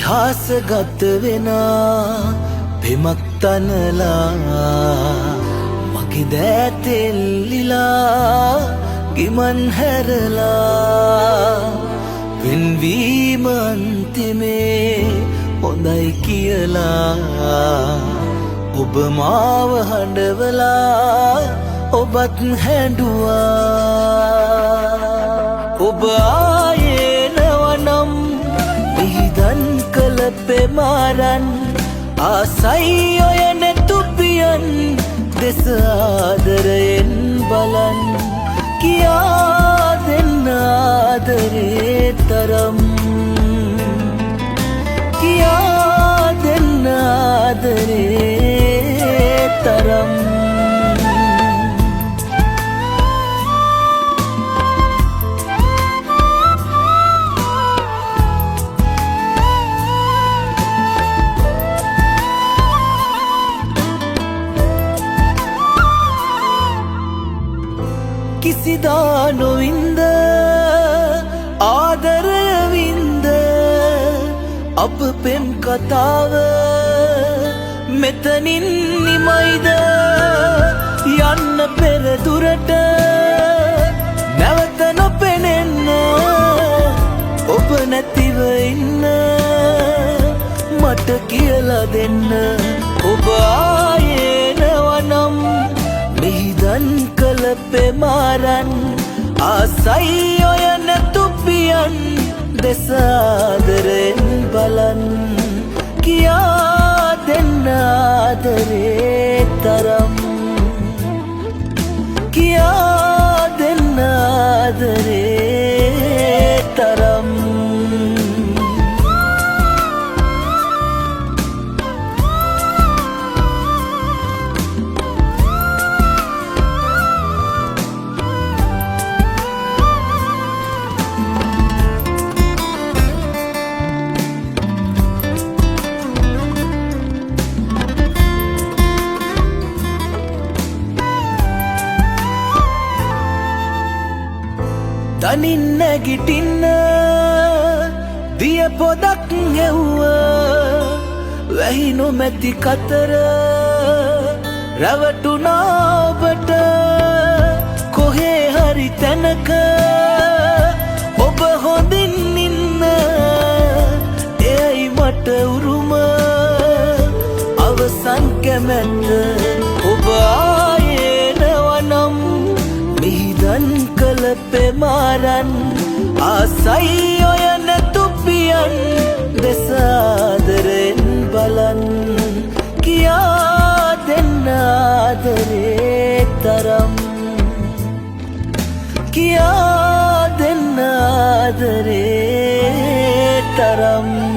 ඉතිහාසගත වෙනා පෙමක් තනලා මගේ දෑතෙල්ලිලා ගිමන් හැරලා වෙන්වීම අන්තිමේ හොඳයි කියලා ඔබ මාව හඬවලා ඔබත් හැඬුවා ඔබ ආයේ නවනම් මිහිදන් කළ පෙමාරන් ආසයි ඔය නැතුපියන් දෙස ආදරයෙන් බලන් කියා දෙන්න ආදරේ තරම් කියා දෙන්න ආදරේ තරම් කිසිදා නොවින්ද ආදරය වින්ද අප පෙම් කතාව මෙතනින් නිමයිද යන්න පෙර දුරට නැවත නොපෙනෙන්න ඔබ නැතිව ඉන්න මට කියලා දෙන්න ඔබ ආයේ නවනම් මිහිදන් කළ පෙමාරන් ආසයි ඔය නැතුපියන් දෙස ආදරෙන් බලන් කියා දෙන්න ආදරේ තරම් කියා දෙන්න ආදරේ තරම් තනින් නැගිටින්න දිය පොදක් හෙව්ව වැහි නොමැති කතර රැවටුණා ඔබට කොහේ හරි තැනක ඔබ හොඳින් ඉන්න එයයි මට උරුම අවසන් කැමැත්ත ඔබ ආයේ නවනම් මිහිදන් කළ පෙමාරන් ආසයි ඔය නැතුපියන් දෙස ආදරෙන් බලන් කියා දෙන්න ආදරේ තරම් කියා දෙන්න ආදරේ තරම්